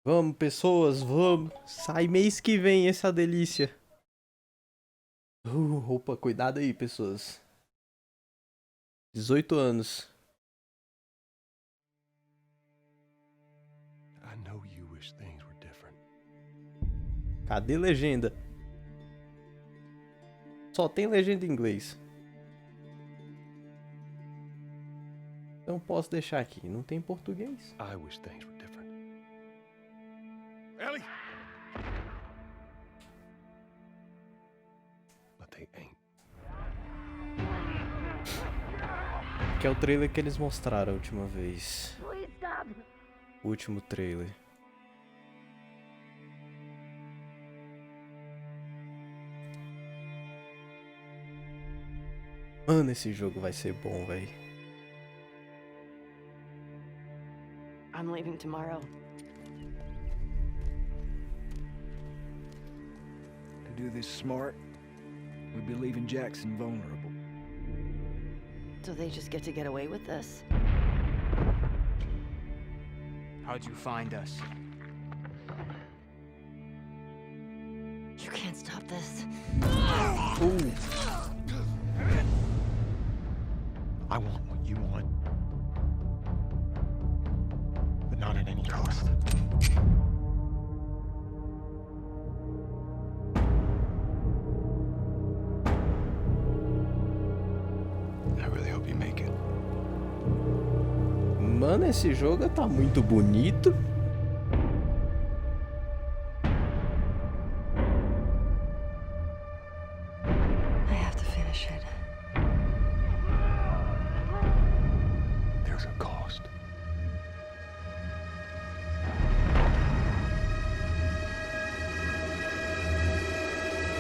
Vamos, pessoas, vamos. Sai mês que vem essa delícia. Opa, cuidado aí, pessoas. 18 anos. I know you wish things were different. Cadê legenda? Só tem legenda em inglês. Então posso deixar aqui. Não tem português. I wish things were different. Ellie! But they ain't. Que é o trailer que eles mostraram a última vez. Please stop. O último trailer. Mano, esse jogo vai ser bom, véi. I'm leaving tomorrow. To do this smart, we'd be leaving Jackson vulnerable. So they just get to get away with this? How'd you find us? You can't stop this. I want what you want. But not at any cost. I really hope you make it. Mano, esse jogo tá muito bonito. I have to finish it. There's a cost.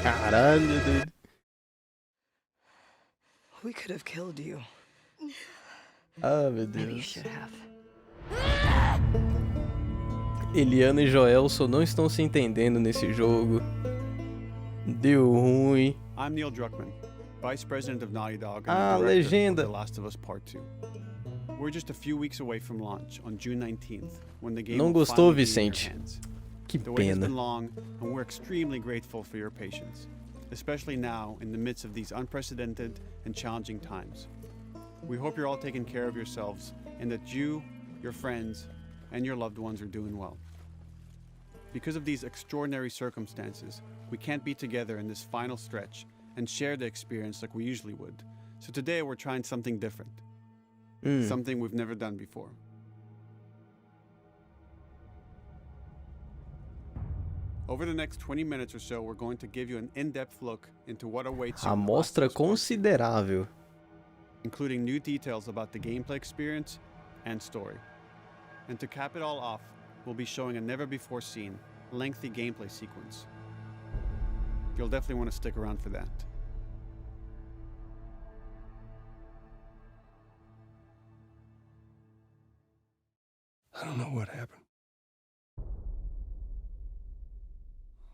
Caralho, doido. We could have killed you. Ah, meu Maybe you Deus. should have. Eliana e Joelson não estão se entendendo nesse jogo. Deu ruim. I'm Neil Druckmann, Vice President of Naughty Dog Ah, and Director legenda. of The Last of Us Part 2. We're just a few weeks away from launch on June 19th, when the game Não will gostou, finally be in your Vicente? hands. Que The wait has pena. been long, and we're extremely grateful for your patience, especially now in the midst of these unprecedented and challenging times. We hope you're all taking care of yourselves and that you, your friends, and your loved ones are doing well. Because of these extraordinary circumstances, we can't be together in this final stretch and share the experience like we usually would. So today we're trying something different, something we've never done before. Over the next 20 minutes or so, we're going to give you an in-depth look into what awaits you in The Last Amostra of Us Part 2, considerável. including new details about the gameplay experience and story. And to cap it all off, we'll be showing a never-before-seen, lengthy gameplay sequence. You'll definitely want to stick around for that. I don't know what happened.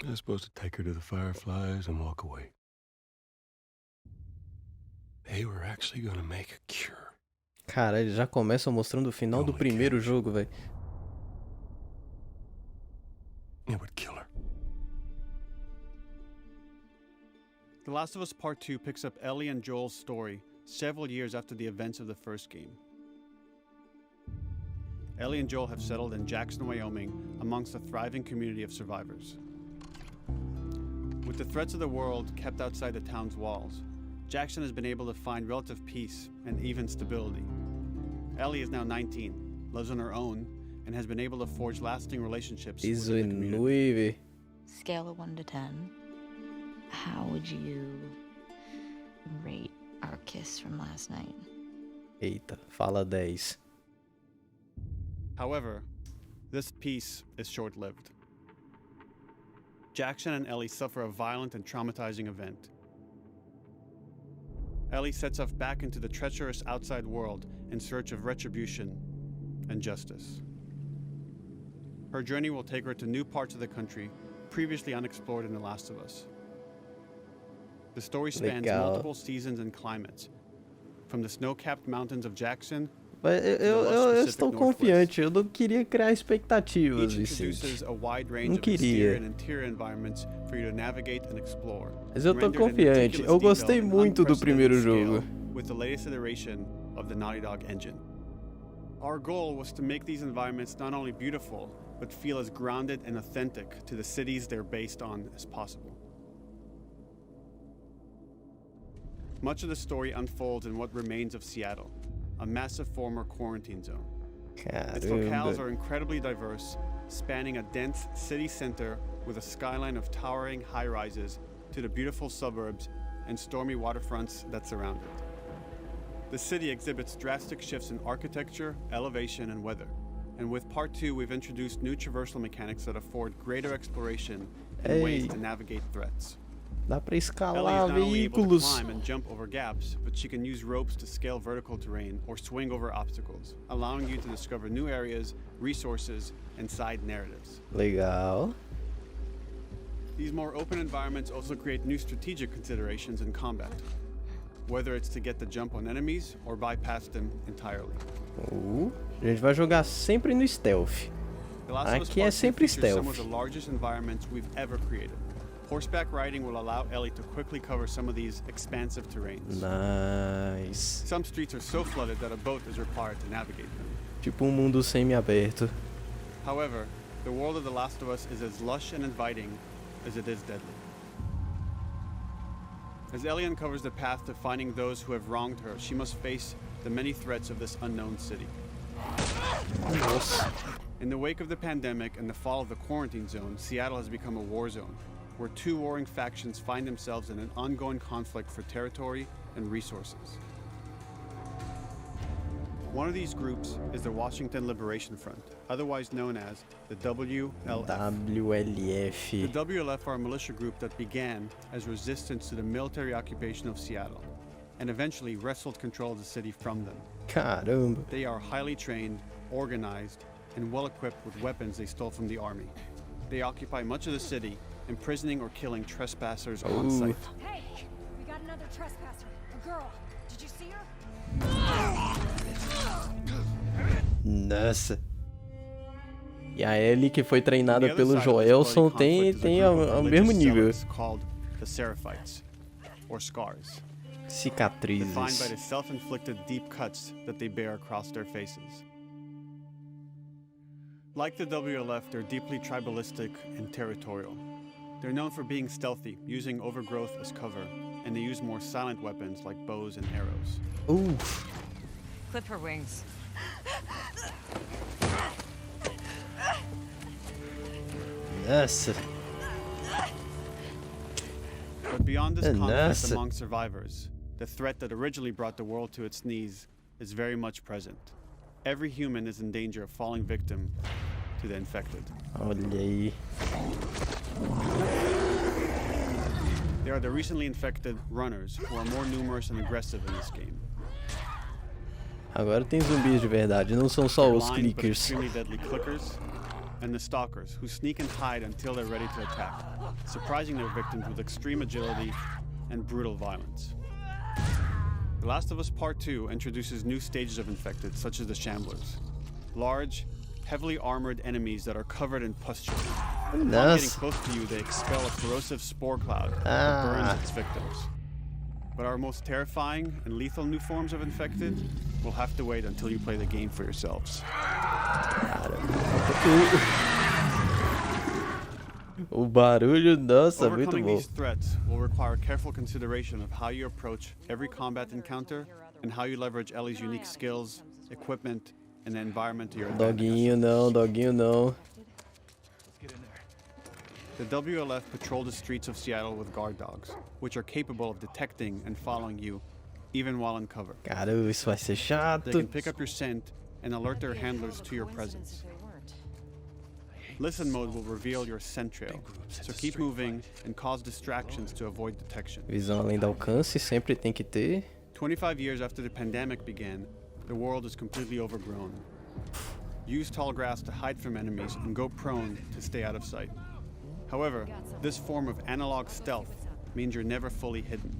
I was supposed to take her to the Fireflies and walk away. They were actually gonna make a cure. Cara, eles já começam mostrando o final do primeiro jogo, velho. It would kill her. The Last of Us Part 2 picks up Ellie and Joel's story several years after the events of the first game. Ellie and Joel have settled in Jackson, Wyoming, amongst a thriving community of survivors. With the threats of the world kept outside the town's walls, Jackson has been able to find relative peace and even stability. Ellie is now 19, lives on her own, and has been able to forge lasting relationships within the community. 19. Scale of 1 to 10, how would you rate our kiss from last night? Eita, fala 10. However, this peace is short-lived. Jackson and Ellie suffer a violent and traumatizing event. Ellie sets off back into the treacherous outside world in search of retribution and justice. Her journey will take her to new parts of the country previously unexplored in The Last of Us. The story spans Legal. multiple seasons and climates, from the snow-capped mountains of Jackson Mas eu estou confiante, eu não queria criar expectativas, Vicente. Não queria. Mas eu tô confiante, eu gostei muito do primeiro jogo. With the latest iteration of the Naughty Dog engine. Our goal was to make these environments not only beautiful, but feel as grounded and authentic to the cities they're based on as possible. Much of the story unfolds in what remains of Seattle, a massive former quarantine zone. Its locales are incredibly diverse, spanning a dense city center with a skyline of towering high-rises to the beautiful suburbs and stormy waterfronts that surround it. The city exhibits drastic shifts in architecture, elevation, and weather. And with Part 2, we've introduced new traversal mechanics that afford greater exploration and ways to navigate threats. Dá pra Ellie is escalar not only able to veículos. climb and jump over gaps, but she can use ropes to scale vertical terrain or swing over obstacles, allowing you to discover new areas, resources, and side narratives. Legal. These more open environments also create new strategic considerations in combat, whether it's to get the jump on enemies or bypass them entirely. A gente vai jogar sempre no stealth. The Last of Us Aqui é Part 2 sempre features some of stealth. the largest environments we've ever created. Horseback riding will allow Ellie to quickly cover some of these expansive terrains. Nice. Some streets are so flooded that a boat is required to navigate them. Tipo um mundo semi-aberto. However, the world of The Last of Us is as lush and inviting as it is deadly. As Ellie uncovers the path to finding those who have wronged her, she must face the many threats of this unknown city. Nossa. In the wake of the pandemic and the fall of the quarantine zone, Seattle has become a war zone, where two warring factions find themselves in an ongoing conflict for territory and resources. One of these groups is the Washington Liberation Front, otherwise known as the WLF. WLF. The WLF are a militia group that began as resistance to the military occupation of Seattle, and eventually wrestled control of the city from them. Caramba. They are highly trained, organized, and well-equipped with weapons they stole from the army. They occupy much of the city, imprisoning or killing trespassers on sight. Hey, we got another trespasser. A girl. Did you see her? Nossa. E a Ellie, que foi On treinada the other pelo side of this bloody Joelson, conflict is a tem group of ao religious mesmo nível. zealots called the Seraphites, or Scars, defined by Cicatrizes. the self-inflicted deep cuts that they bear across their faces. Like the WLF, they're deeply tribalistic and territorial. They're known for being stealthy, using overgrowth as cover, and they use more silent weapons like bows and arrows. Uff. Clip her wings. Nossa. But beyond this conflict Nossa. among survivors, the threat that originally brought the world to its knees is very much present. Every human is in danger of falling victim to the infected. Olha aí. They are the recently infected runners, who are more numerous and aggressive in this game. Agora tem zumbis de verdade, não são só They're os blind but clickers. extremely deadly clickers, and the stalkers, who sneak and hide until they're ready to attack, surprising their victims with extreme agility and brutal violence. The Last of Us Part 2 introduces new stages of infected, such as the Shamblers. Large, heavily armored enemies that are covered in pustule. Upon getting Nossa. close to you, they expel a corrosive spore cloud that burns its victims. But our most terrifying and lethal new forms of infected will have to wait until you play the game for yourselves. O barulho, nossa, muito Overcoming bom. these threats will require careful consideration of how you approach every combat encounter and how you leverage Ellie's unique skills, equipment, and the environment to your advantage. Doguinho não, doguinho não. The WLF patrol the streets of Seattle with guard dogs, which are capable of detecting and following you, even while in cover. Caramba, isso vai ser chato. They can pick up your scent and alert their handlers to your presence. Listen mode will reveal your scent trail, so keep moving and cause distractions to avoid detection. Visão além do alcance, sempre tem que ter. 25 years after the pandemic began, the world is completely overgrown. Use tall grass to hide from enemies and go prone to stay out of sight. However, this form of analog stealth means you're never fully hidden.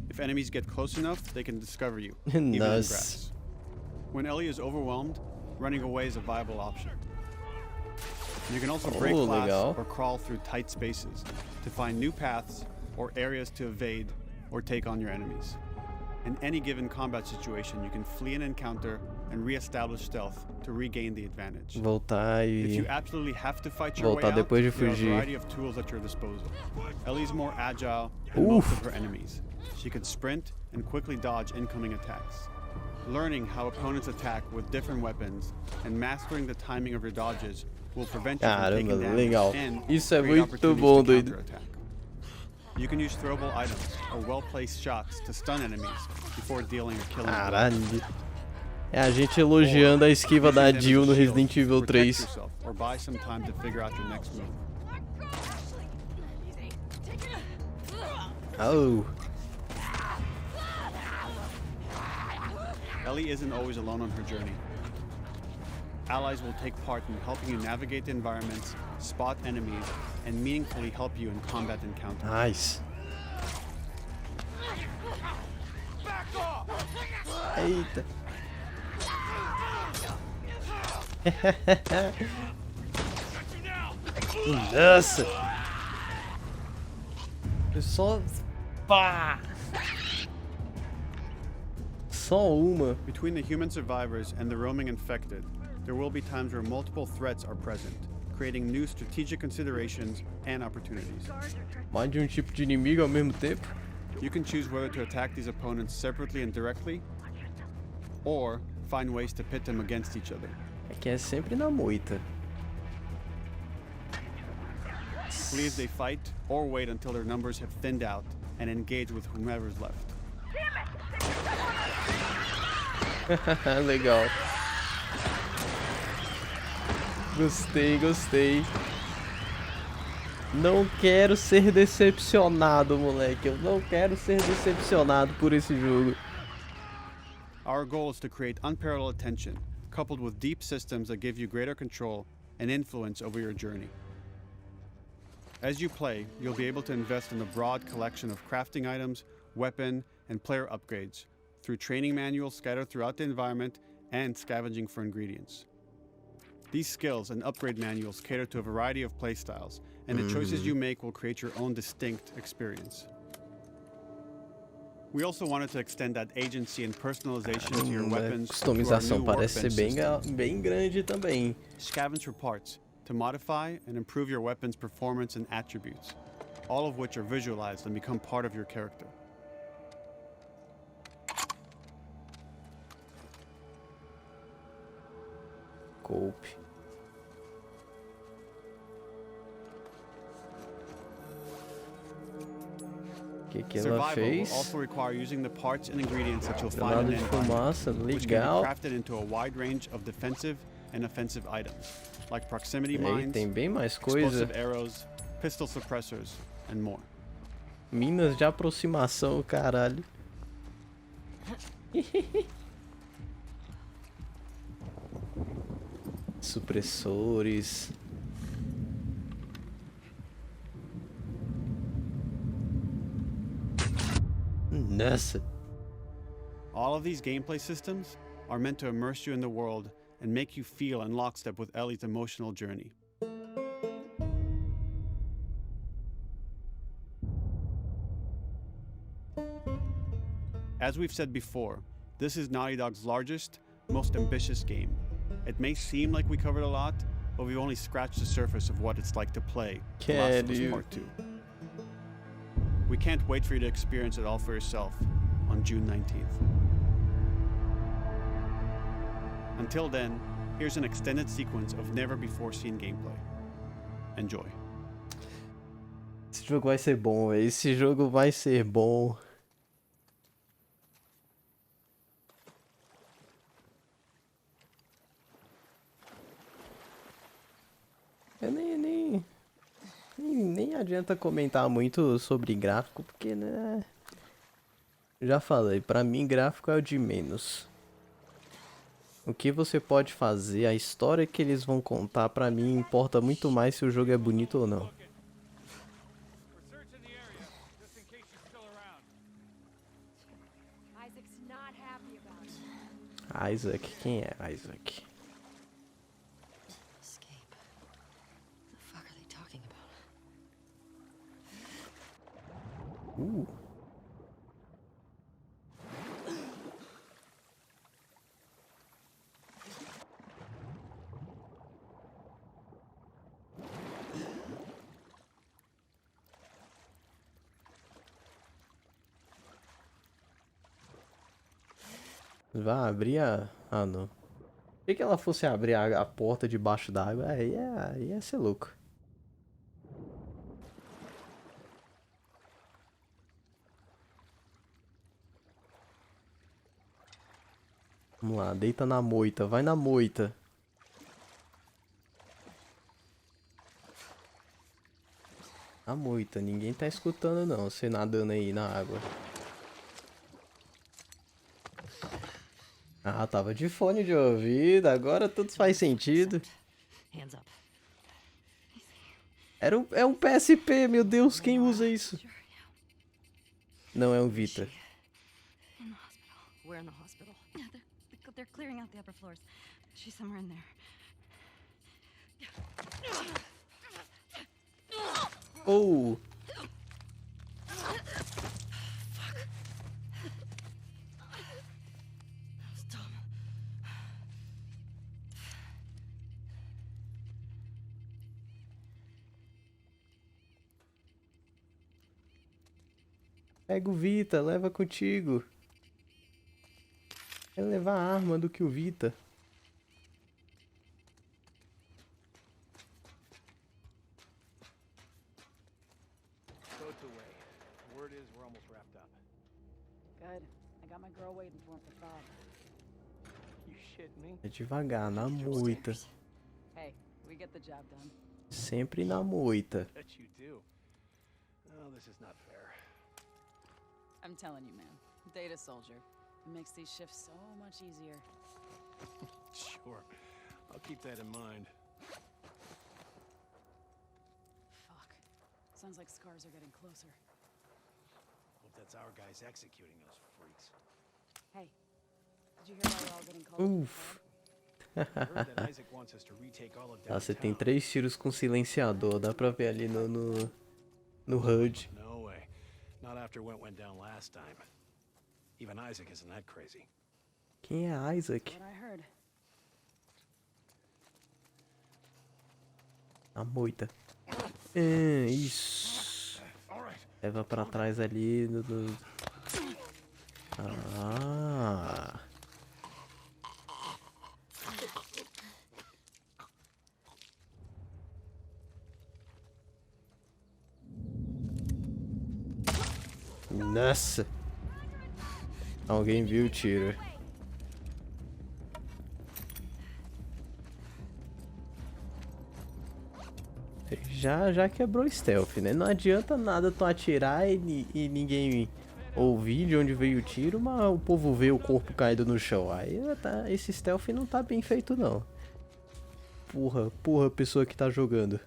If enemies get close enough, they can discover you, even in Nice. grass. When Ellie is overwhelmed, running away is a viable option. You can also break glass legal. or crawl through tight spaces to find new paths or areas to evade or take on your enemies. In any given combat situation, you can flee an encounter and re-establish stealth to regain the advantage. Voltar If you e... absolutely have to fight your way Voltar out, depois de there are a fugir. variety of tools at your disposal. Ellie's more agile than most Oof. of her enemies. She can sprint and quickly dodge incoming attacks. Learning how opponents attack with different weapons and mastering the timing of your dodges will prevent you from Caramba, taking damage legal. and Isso é create muito opportunities bom, to doido. counterattack. You can use throwable items or well-placed shots to stun enemies before dealing a killing blow. Caralho. É a gente elogiando a esquiva da Jill no Resident Evil 3. Or buy some time to figure out your next move. Oh. Ellie isn't always alone on her journey. Allies will take part in helping you navigate the environments, spot enemies, and meaningfully help you in combat encounters. Nice. Eita. Nossa. Eu só... Pá. Só uma. Between the human survivors and the roaming infected, there will be times where multiple threats are present, creating new strategic considerations and opportunities. Mais de um tipo de inimigo ao mesmo tempo. You can choose whether to attack these opponents separately and directly, or find ways to pit them against each other. É que é sempre na moita. Flee as they fight, or wait until their numbers have thinned out and engage with whomever's left. Legal. Gostei, gostei. Não quero ser decepcionado, moleque. Eu não quero ser decepcionado por esse jogo. Our goal is to create unparalleled tension, coupled with deep systems that give you greater control and influence over your journey. As you play, you'll be able to invest in a broad collection of crafting items, weapon, and player upgrades, through training manuals scattered throughout the environment and scavenging for ingredients. These skills and upgrade manuals cater to a variety of playstyles, and the choices you make will create your own distinct experience. We also wanted to extend that agency and personalization to your weapons through our Customização new parece ser workbench bem grande também. Scavenge for parts to modify and improve your weapon's performance and attributes, all of which are visualized and become part of your character. Coupe. Que ela Survival will fez? also require using the parts and ingredients that you'll find Granada in de the environment, fumaça, which can be legal. crafted into a wide range of defensive and offensive items, like proximity Ei, mines, tem bem mais coisa. explosive arrows, pistol suppressors, and more. Minas de aproximação, caralho. Supressores. Nossa. All of these gameplay systems are meant to immerse you in the world and make you feel in lockstep with Ellie's emotional journey. As we've said before, this is Naughty Dog's largest, most ambitious game. It may seem like we covered a lot, but we've only scratched the surface of what it's like to play The Last of Us Part 2. We can't wait for you to experience it all for yourself on June 19th. Until then, here's an extended sequence of never-before-seen gameplay. Enjoy. Esse jogo vai ser bom, velho. Esse jogo vai ser bom. Eu nem adianta comentar muito sobre gráfico, porque, né? Já falei, pra mim gráfico é o de menos. O que você pode fazer, a história que eles vão contar, pra mim importa muito mais se o jogo é bonito ou não. Isaac, quem é Isaac? Escape. What the fuck are they talking about? Vai abrir a... Ah, não. Se que ela fosse abrir a porta debaixo d'água, aí ia ser louco. Vamos lá, deita na moita, vai na moita. A moita, ninguém tá escutando não, você nadando aí na água. Ah, tava de fone de ouvido, agora tudo faz sentido. Hands up. É um PSP, meu Deus, quem usa isso? Não, é um Vita. In the hospital. We're in the hospital. Yeah, they're clearing out the upper floors. She's somewhere in there. Oh! Stop. Pega o Vita, leva contigo. É levar a arma do que o Vita. Boat's away. Word is we're almost wrapped up. Good. I got my girl waiting for him for Bob. You shit me? É devagar, na moita. Hey, we get the job done. Sempre na moita. Bet you do. Oh, this is not fair. I'm telling you, man. Data soldier. It makes these shifts so much easier. Sure. I'll keep that in mind. Fuck. Sounds like scars are getting closer. Hope that's our guys executing those freaks. Hey, did you hear why we're all getting called? Uf. I heard that Isaac wants us to retake all of Ah, você tem downtown. 3 tiros com silenciador, dá pra ver ali no HUD. No way. Not after what went down last time. Even Isaac isn't that crazy. Quem é Isaac? What I heard. A moita. É, isso. Leva pra trás ali Ah. Nossa. Alguém viu o tiro. Já quebrou o stealth, né? Não adianta nada tu atirar e ninguém ouvir de onde veio o tiro, mas o povo vê o corpo caído no chão. Aí esse stealth não tá bem feito, não. Porra, a pessoa que tá jogando.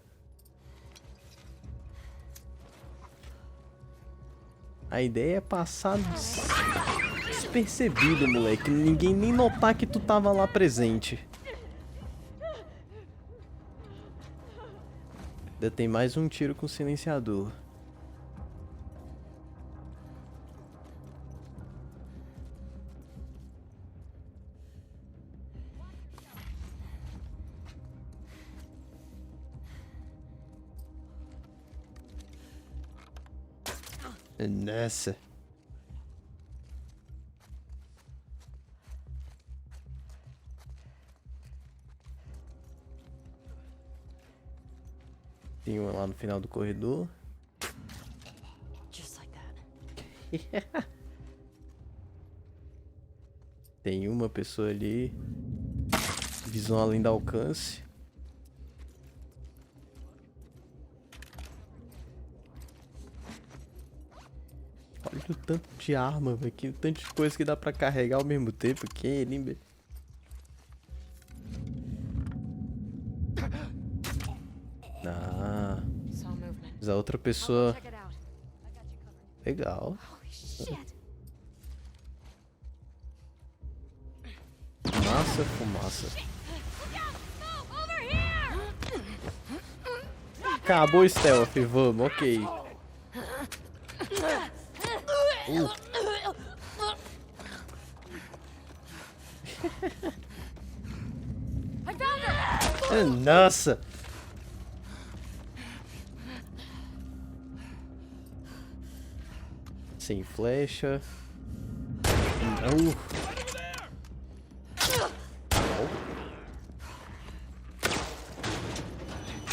A ideia é passar despercebido, moleque. Ninguém nem notar que tu tava lá presente. Ainda tem mais um tiro com silenciador. Nessa. Tem uma lá no final do corredor. Just like that. Tem uma pessoa ali. Visão além do alcance. Olha o tanto de arma, velho. O tanto de coisa que dá pra carregar ao mesmo tempo. Que ele... Ah. Mas a outra pessoa... Check it out. I got you covered. Legal. Holy shit. Fumaça, fumaça. Acabou o stealth, vamos, ok. Nossa! Sem flecha.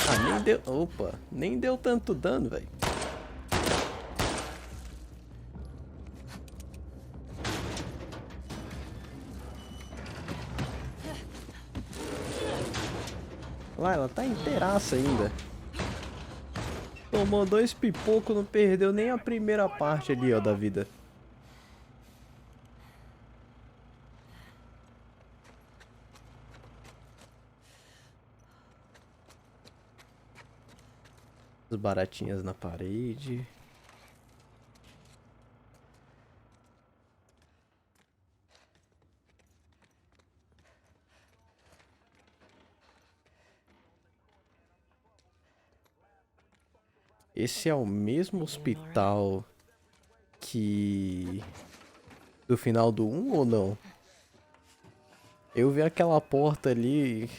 Ah, nem deu. Opa, nem deu tanto dano, velho. Lá, ela tá inteiraça ainda. Tomou 2 pipocos, não perdeu nem a primeira parte ali, ó, da vida. As baratinhas na parede. Esse é o mesmo hospital que... do final do 1 ou não? Eu vi aquela porta ali...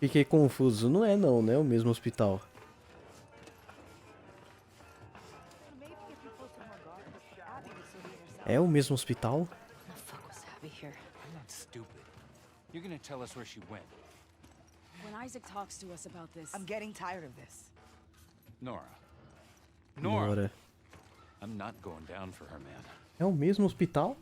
Fiquei confuso. Não é não, né? O mesmo hospital. É o mesmo hospital? The fuck was Abby here? I'm not stupid. You're gonna tell us where she went. When Isaac talks to us about this, I'm getting tired of this. Nora. Nora. I'm not going down for her, man. É o mesmo hospital?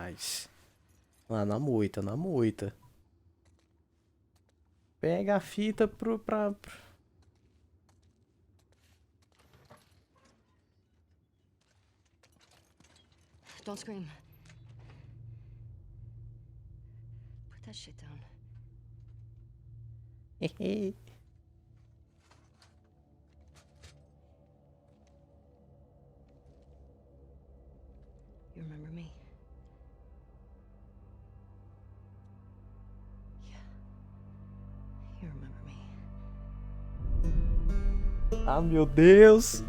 Nice. Lá na moita, na moita. Pega a fita pra... Don't scream. Put that shit down. You remember me? Yeah. You remember me. Ah, meu Deus!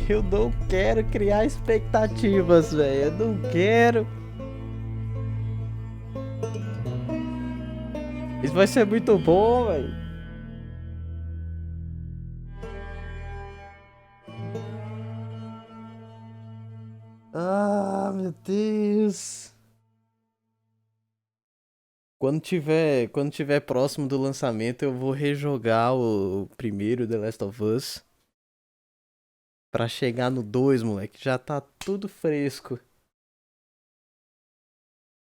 Eu não quero criar expectativas, velho. Eu não quero. Isso vai ser muito bom, velho. Ah, meu Deus. Quando tiver próximo do lançamento, eu vou rejogar o primeiro The Last of Us. Pra chegar no 2, moleque. Já tá tudo fresco.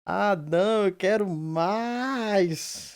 Ah, não, eu quero mais.